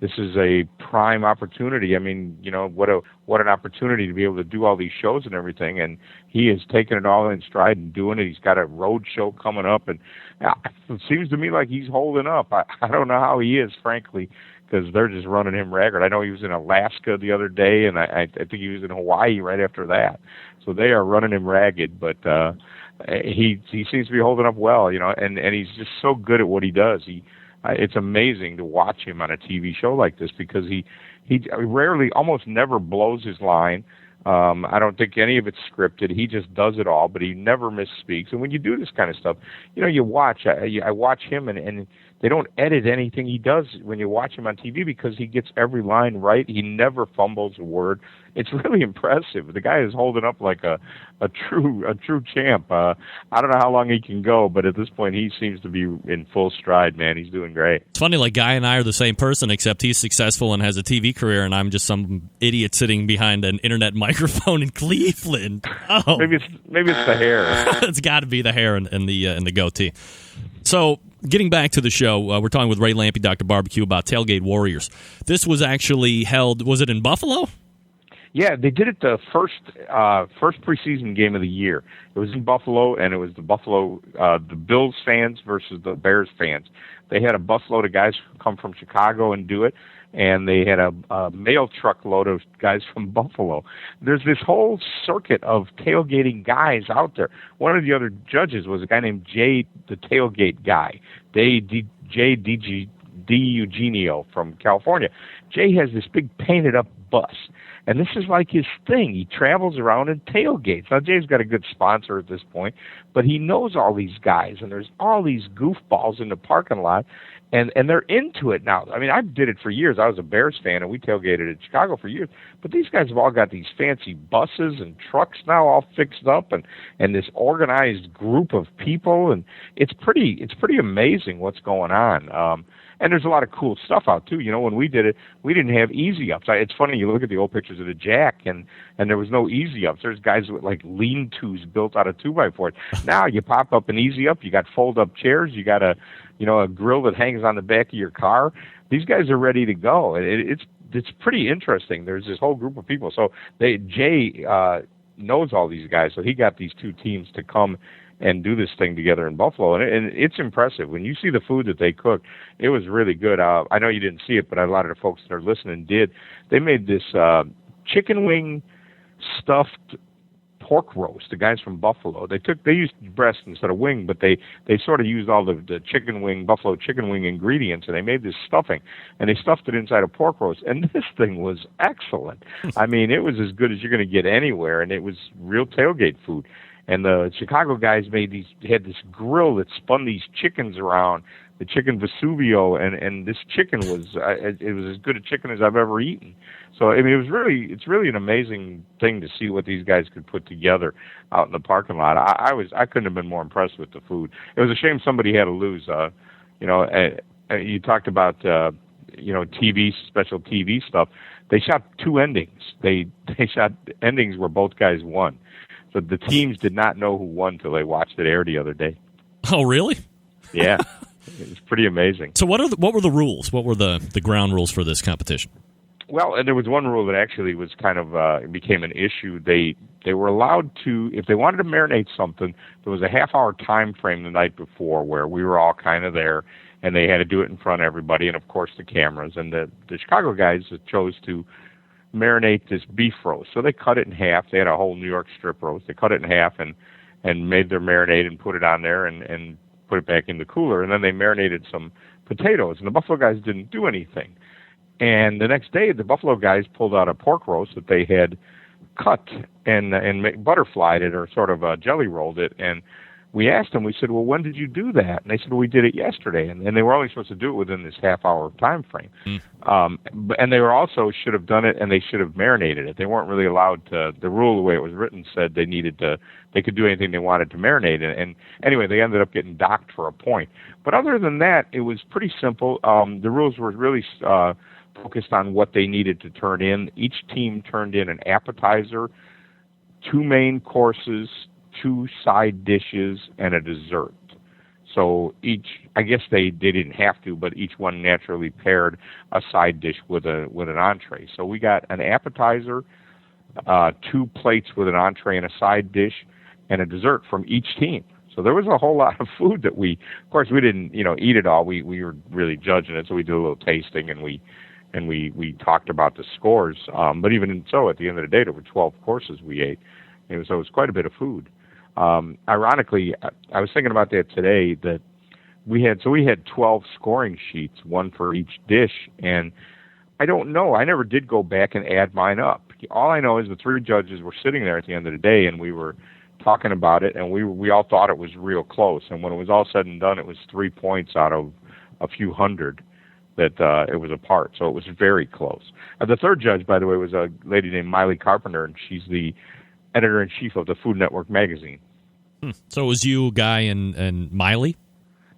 This is a prime opportunity. I mean, what an opportunity to be able to do all these shows and everything. And he has taken it all in stride and doing it. He's got a road show coming up, and it seems to me like he's holding up. I don't know how he is, frankly, because they're just running him ragged. I know he was in Alaska the other day, and I think he was in Hawaii right after that. So they are running him ragged, but he seems to be holding up well, and he's just so good at what he does. It's amazing to watch him on a TV show like this because he rarely, almost never blows his line. I don't think any of it's scripted. He just does it all, but he never misspeaks. And when you do this kind of stuff, you watch. I watch him, and they don't edit anything he does when you watch him on TV because he gets every line right. He never fumbles a word. It's really impressive. The guy is holding up like a true champ. I don't know how long he can go, but at this point, he seems to be in full stride, man. He's doing great. It's funny, Guy and I are the same person, except he's successful and has a TV career, and I'm just some idiot sitting behind an internet microphone in Cleveland. Oh, maybe it's the hair. It's got to be the hair and the goatee. So, getting back to the show, we're talking with Ray Lampe, Dr. Barbecue, about Tailgate Warriors. This was actually held, was it in Buffalo? Yeah, they did it the first preseason game of the year. It was in Buffalo, and it was the Bills fans versus the Bears fans. They had a busload of guys come from Chicago and do it, and they had a mail truckload of guys from Buffalo. There's this whole circuit of tailgating guys out there. One of the other judges was a guy named Jay, the Tailgate Guy, Jay DiEugenio from California. Jay has this big painted-up bus, and this is like his thing. He travels around and tailgates. Now, Jay's got a good sponsor at this point, but he knows all these guys, and there's all these goofballs in the parking lot, and they're into it now. I mean, I did it for years. I was a Bears fan, and we tailgated in Chicago for years. But these guys have all got these fancy buses and trucks now all fixed up, and this organized group of people, and it's pretty amazing what's going on. And there's a lot of cool stuff out, too. When we did it, we didn't have easy-ups. It's funny, you look at the old pictures of the Jack, and there was no easy-ups. There's guys with, lean-tos built out of 2x4s. Now you pop up an easy-up, you got fold-up chairs, you got a grill that hangs on the back of your car. These guys are ready to go. It's pretty interesting. There's this whole group of people. So Jay knows all these guys, so he got these two teams to come and do this thing together in Buffalo, and it's impressive. When you see the food that they cook, it was really good. I know you didn't see it, but a lot of the folks that are listening did. They made this chicken wing stuffed pork roast. The guys from Buffalo, they used breast instead of wing, but they sort of used all the chicken wing, Buffalo chicken wing ingredients, and they made this stuffing, and they stuffed it inside a pork roast, and this thing was excellent. I mean, it was as good as you're going to get anywhere, and it was real tailgate food. And the Chicago guys had this grill that spun these chickens around, the chicken Vesuvio, and this chicken was it was as good a chicken as I've ever eaten. So I mean, it's really an amazing thing to see what these guys could put together out in the parking lot. I couldn't have been more impressed with the food. It was a shame somebody had to lose. You talked about TV, special TV stuff. They shot two endings. They shot endings where both guys won. So the teams did not know who won till they watched it air the other day. Oh, really? Yeah, it was pretty amazing. So what were the rules? What were the ground rules for this competition? Well, and there was one rule that actually was kind of it became an issue. They were allowed to, if they wanted to marinate something, there was a half-hour time frame the night before where we were all kind of there, and they had to do it in front of everybody, and of course the cameras. And the Chicago guys chose to marinate this beef roast. So they cut it in half. They had a whole New York strip roast. They cut it in half and made their marinade and put it on there and put it back in the cooler. And then they marinated some potatoes, and the Buffalo guys didn't do anything. And the next day, the Buffalo guys pulled out a pork roast that they had cut and butterflied it, or sort of jelly rolled it. And we asked them, we said, well, when did you do that? And they said, well, we did it yesterday. And they were only supposed to do it within this half-hour time frame. And they were also should have done it, and they should have marinated it. They weren't really allowed to. The rule, the way it was written, said they could do anything they wanted to marinate it. And anyway, they ended up getting docked for a point. But other than that, it was pretty simple. The rules were really focused on what they needed to turn in. Each team turned in an appetizer, 2 main courses, 2 side dishes, and a dessert. So I guess they didn't have to, but each one naturally paired a side dish with an entree. So we got an appetizer, 2 plates with an entree and a side dish, and a dessert from each team. So there was a whole lot of food that of course we didn't, eat it all. We were really judging it, so we did a little tasting, and we talked about the scores. But even so, at the end of the day, there were 12 courses we ate. So it was quite a bit of food. Ironically, I was thinking about that today, that we had 12 scoring sheets, 1 for each dish, and I don't know. I never did go back and add mine up. All I know is the 3 judges were sitting there at the end of the day, and we were talking about it, and we all thought it was real close. And when it was all said and done, it was 3 points out of a few hundred that it was apart. So it was very close. The 3rd judge, by the way, was a lady named Miley Carpenter, and she's the editor-in-chief of the Food Network magazine. So it was you, Guy, and Miley?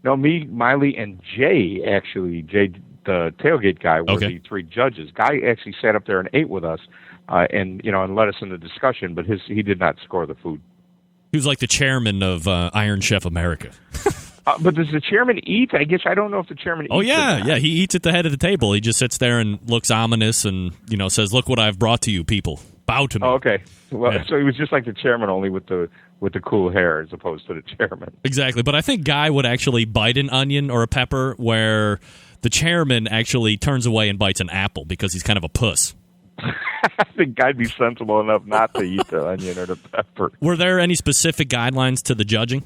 No, me, Miley, and Jay, actually. Jay, the tailgate guy, were the 3 judges. Guy actually sat up there and ate with us and led us in the discussion, but he did not score the food. He was like the chairman of Iron Chef America. But does the chairman eat? I guess I don't know if the chairman eats. Oh, yeah. He eats at the head of the table. He just sits there and looks ominous and, says, look what I've brought to you, people. Bow to me. Oh, okay. Well, So he was just like the chairman, only with the cool hair as opposed to the chairman. Exactly. But I think Guy would actually bite an onion or a pepper, where the chairman actually turns away and bites an apple because he's kind of a puss. I think Guy'd be sensible enough not to eat the onion or the pepper. Were there any specific guidelines to the judging?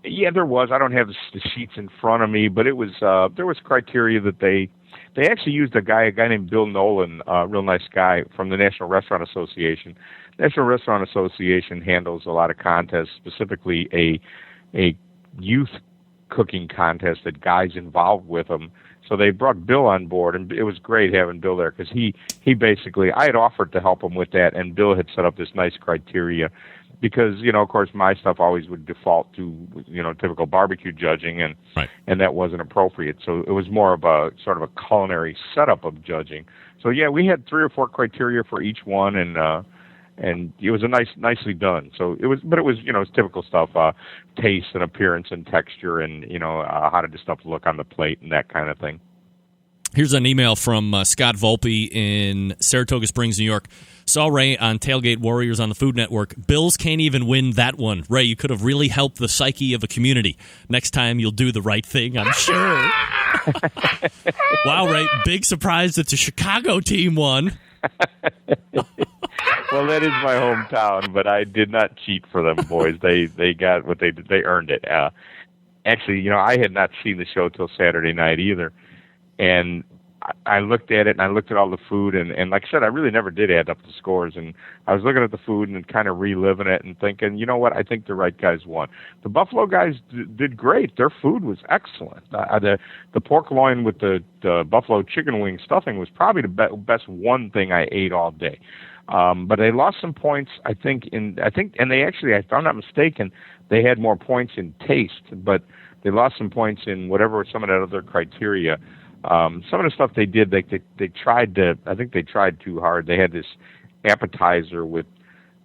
Yeah, there was. I don't have the sheets in front of me, but it was there was criteria that they actually used a guy named Bill Nolan, a real nice guy from the National Restaurant Association. National Restaurant Association handles a lot of contests, specifically a youth cooking contest that Guy's involved with them. So they brought Bill on board, and it was great having Bill there because he basically, I had offered to help him with that, and Bill had set up this nice criteria because, of course, my stuff always would default to, typical barbecue judging, and that wasn't appropriate. So it was more of a sort of a culinary setup of judging. So, yeah, we had 3 or 4 criteria for each one, and it was nicely done. So it was, it's typical stuff, taste and appearance and texture, and how did the stuff look on the plate and that kind of thing. Here's an email from Scott Volpe in Saratoga Springs, New York. Saw Ray on Tailgate Warriors on the Food Network. Bills can't even win that one. Ray, you could have really helped the psyche of a community. Next time you'll do the right thing, I'm sure. Wow, Ray, big surprise that the Chicago team won. Well, that is my hometown, but I did not cheat for them, boys. They got what they did. They earned it. Actually, I had not seen the show till Saturday night either. And I looked at it, and I looked at all the food, and like I said, I really never did add up the scores. And I was looking at the food and kind of reliving it and thinking, you know what, I think the right guys won. The Buffalo guys did great. Their food was excellent. The pork loin with the buffalo chicken wing stuffing was probably the best one thing I ate all day. But they lost some points, and they actually, if I'm not mistaken, they had more points in taste, but they lost some points in whatever some of that other criteria. Some of the stuff they did, I think they tried too hard. They had this appetizer with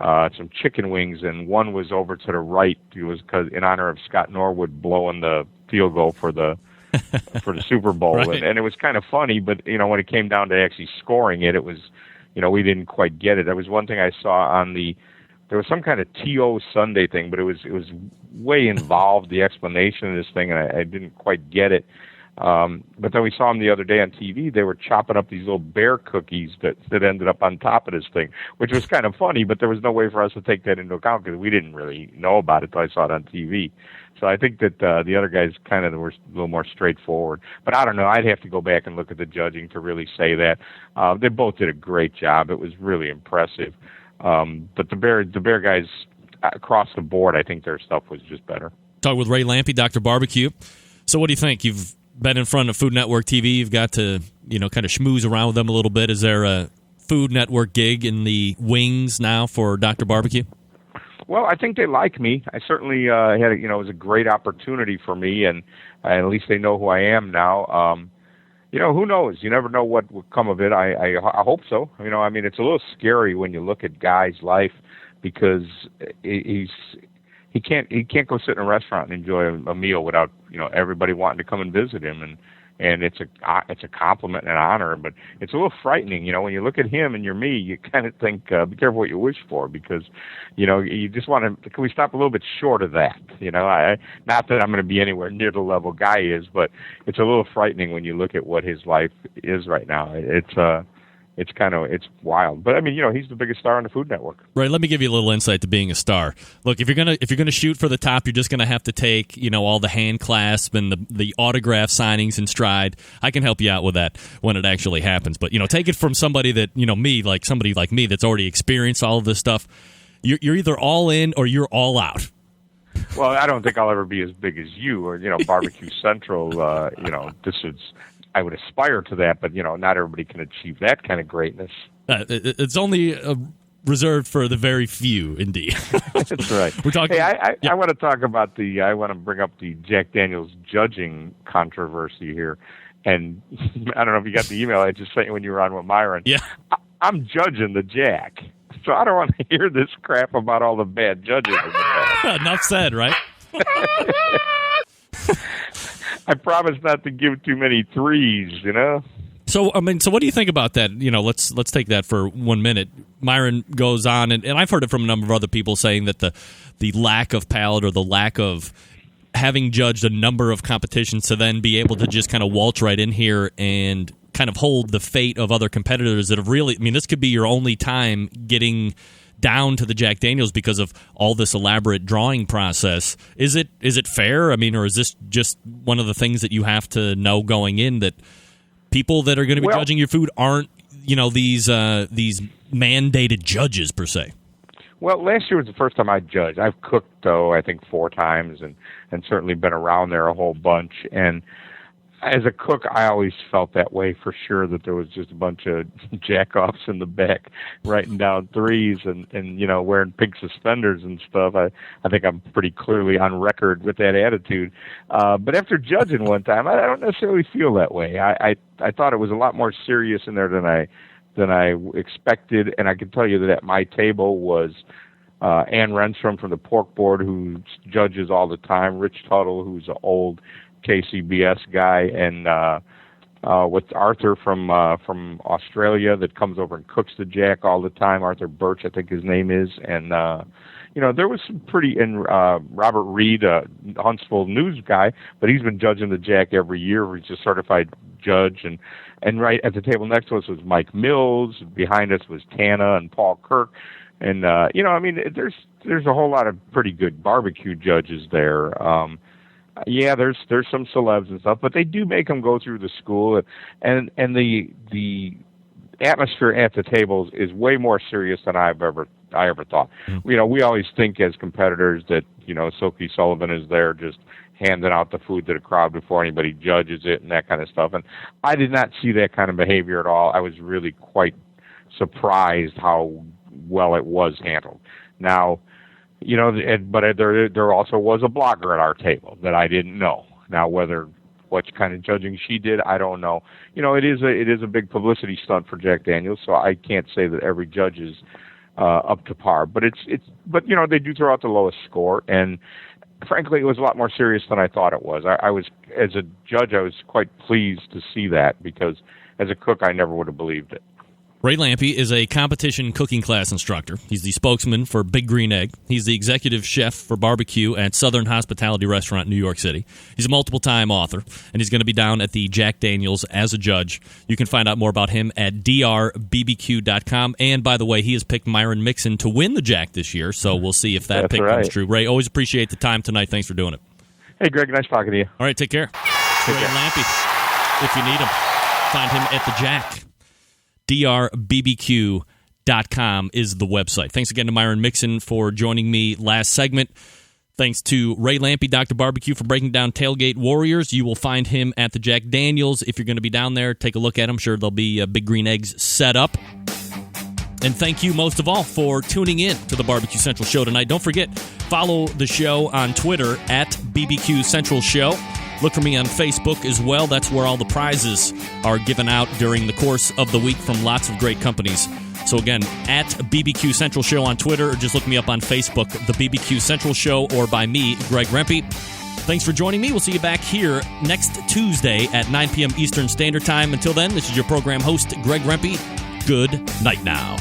some chicken wings, and one was over to the right. It was in honor of Scott Norwood blowing the field goal for the Super Bowl, Right. and it was kind of funny. But when it came down to actually scoring it, it was we didn't quite get it. There was one thing I saw on there was some kind of TO Sunday thing, but it was way involved, the explanation of this thing, and I didn't quite get it. But then we saw them the other day on TV. They were chopping up these little bear cookies that ended up on top of this thing, which was kind of funny, but there was no way for us to take that into account because we didn't really know about it until I saw it on TV. So I think that the other guys kind of were a little more straightforward. But I don't know. I'd have to go back and look at the judging to really say that. They both did a great job. It was really impressive. But the Bear guys across the board, I think their stuff was just better. Talk with Ray Lampe, Dr. Barbecue. So what do you think? You've been in front of Food Network TV. You've got to, kind of schmooze around with them a little bit. Is there a Food Network gig in the wings now for Dr. Barbecue? Well, I think they like me. I certainly had, it was a great opportunity for me, and at least they know who I am now. Who knows? You never know what will come of it. I hope so. It's a little scary when you look at Guy's life because he can't go sit in a restaurant and enjoy a meal without everybody wanting to come and visit him, and it's a compliment and an honor, but it's a little frightening. When you look at him and you're me, you kind of think be careful what you wish for because you just want to. Can we stop a little bit short of that? Not that I'm going to be anywhere near the level Guy is, but it's a little frightening when you look at what his life is right now. It's wild. But he's the biggest star on the Food Network. Right. Let me give you a little insight to being a star. Look, if you're gonna shoot for the top, you're just gonna have to take all the hand clasp and the autograph signings in stride. I can help you out with that when it actually happens. But take it from somebody that somebody like me that's already experienced all of this stuff. You're either all in or you're all out. Well, I don't think I'll ever be as big as you or Barbecue Central. This is. I would aspire to that, but not everybody can achieve that kind of greatness. It's only reserved for the very few, indeed. That's right. We're talking. Hey, I want to talk about I want to bring up the Jack Daniel's judging controversy here, and I don't know if you got the email I just sent you when you were on with Myron. Yeah, I'm judging the Jack, so I don't want to hear this crap about all the bad judges. Enough said, right? I promise not to give too many threes, So what do you think about that? Let's take that for 1 minute. Myron goes on, and I've heard it from a number of other people saying that the lack of palate or the lack of having judged a number of competitions to then be able to just kind of waltz right in here and kind of hold the fate of other competitors that have really, this could be your only time getting down to the Jack Daniels because of all this elaborate drawing process. Is it fair? Or is this just one of the things that you have to know going in that people that are going to be judging your food aren't, these mandated judges per se? Well, last year was the first time I judged. I've cooked though, I think 4 times and certainly been around there a whole bunch. And as a cook, I always felt that way for sure, that there was just a bunch of jack-offs in the back writing down threes and wearing pink suspenders and stuff. I think I'm pretty clearly on record with that attitude. But after judging one time, I don't necessarily feel that way. I thought it was a lot more serious in there than I expected, and I can tell you that at my table was Ann Renstrom from the Pork Board, who judges all the time, Rich Tuttle, who's an old KCBS guy, and with Arthur from Australia that comes over and cooks the Jack all the time. Arthur Birch, I think his name is, and there was some and Robert Reed, Huntsville news guy, but he's been judging the Jack every year. He's a certified judge, and right at the table next to us was Mike Mills. Behind us was Tana and Paul Kirk, and there's a whole lot of pretty good barbecue judges there. Yeah, there's some celebs and stuff, but they do make them go through the school, and the atmosphere at the tables is way more serious than I ever thought. Mm-hmm. We always think as competitors that Silky Sullivan is there just handing out the food to the crowd before anybody judges it and that kind of stuff, and I did not see that kind of behavior at all. I was really quite surprised how well it was handled. Now, but there also was a blogger at our table that I didn't know. Now, what kind of judging she did, I don't know. It is a big publicity stunt for Jack Daniels, so I can't say that every judge is up to par. But but they do throw out the lowest score, and frankly, it was a lot more serious than I thought it was. I was, as a judge, I was quite pleased to see that, because as a cook, I never would have believed it. Ray Lampe is a competition cooking class instructor. He's the spokesman for Big Green Egg. He's the executive chef for barbecue at Southern Hospitality Restaurant in New York City. He's a multiple-time author, and he's going to be down at the Jack Daniels as a judge. You can find out more about him at drbbq.com. And, by the way, he has picked Myron Mixon to win the Jack this year, so we'll see if that pick comes true. Ray, always appreciate the time tonight. Thanks for doing it. Hey, Greg, nice talking to you. All right, take care. Ray Lampe, if you need him, find him at the Jack. drbbq.com is the website. Thanks again to Myron Mixon for joining me last segment. Thanks to Ray Lampe, Dr. Barbecue, for breaking down Tailgate Warriors. You will find him at the Jack Daniels. If you're going to be down there, take a look at him. Sure, there'll be Big Green Eggs set up. And thank you most of all for tuning in to the Barbecue Central Show tonight. Don't forget, follow the show on Twitter at BBQ Central Show. Look for me on Facebook as well. That's where all the prizes are given out during the course of the week from lots of great companies. So again, at BBQ Central Show on Twitter, or just look me up on Facebook, The BBQ Central Show, or by me, Greg Rempe. Thanks for joining me. We'll see you back here next Tuesday at 9 p.m. Eastern Standard Time. Until then, this is your program host, Greg Rempe. Good night now.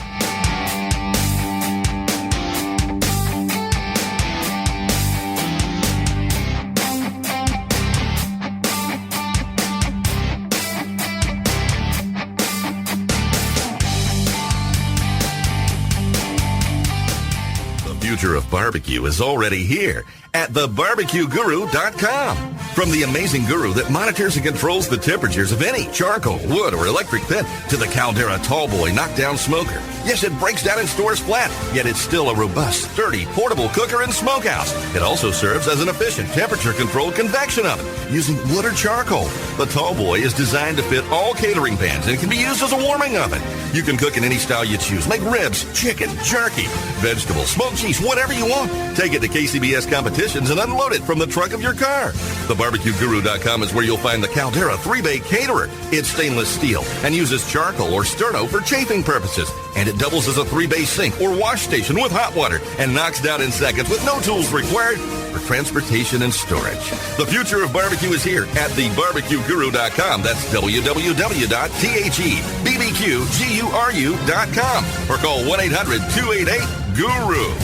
The future of barbecue is already here at thebarbecueguru.com. From the amazing guru that monitors and controls the temperatures of any charcoal, wood, or electric pit to the Caldera Tallboy knockdown smoker. Yes, it breaks down and stores flat, yet it's still a robust, sturdy, portable cooker and smokehouse. It also serves as an efficient temperature-controlled convection oven using wood or charcoal. The Tallboy is designed to fit all catering pans and can be used as a warming oven. You can cook in any style you choose. Make ribs, chicken, jerky, vegetables, smoked cheese, whatever you want. Take it to KCBS competitions and unload it from the trunk of your car. TheBarbecueGuru.com is where you'll find the Caldera 3-Bay Caterer. It's stainless steel and uses charcoal or sterno for chafing purposes. And it doubles as a 3-bay sink or wash station with hot water and knocks down in seconds with no tools required for transportation and storage. The future of barbecue is here at thebarbecueguru.com. That's www.thebbqguru.com or call 1-800-288-GURU.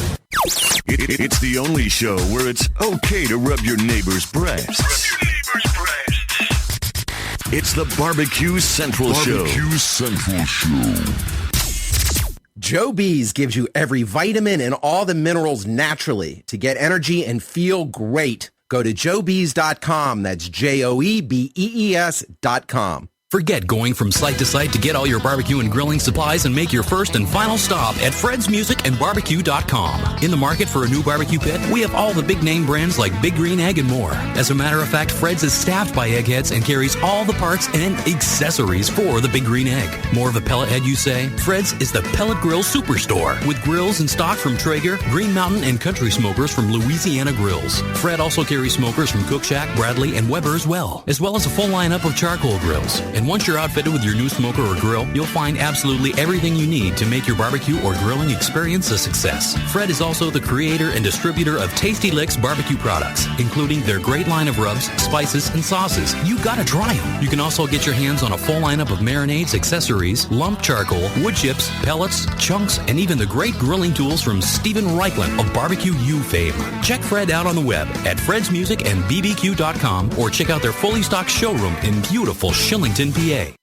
It's the only show where it's okay to rub your neighbor's breasts. It's the Barbecue Central Show. Barbecue Central Show. Joe B's gives you every vitamin and all the minerals naturally to get energy and feel great. Go to joebees.com. That's JOEBEES.com. Forget going from site to site to get all your barbecue and grilling supplies and make your first and final stop at fredsmusicandbarbecue.com. In the market for a new barbecue pit, we have all the big name brands like Big Green Egg and more. As a matter of fact, Fred's is staffed by eggheads and carries all the parts and accessories for the Big Green Egg. More of a pellet head, you say? Fred's is the pellet grill superstore with grills in stock from Traeger, Green Mountain, and Country Smokers from Louisiana Grills. Fred also carries smokers from Cook Shack, Bradley, and Weber as well as a full lineup of charcoal grills. And once you're outfitted with your new smoker or grill, you'll find absolutely everything you need to make your barbecue or grilling experience a success. Fred is also the creator and distributor of Tasty Licks barbecue products, including their great line of rubs, spices, and sauces. You gotta try them. You can also get your hands on a full lineup of marinades, accessories, lump charcoal, wood chips, pellets, chunks, and even the great grilling tools from Stephen Reichland of Barbecue U fame. Check Fred out on the web at fredsmusicandbbq.com or check out their fully stocked showroom in beautiful Shillington, PA.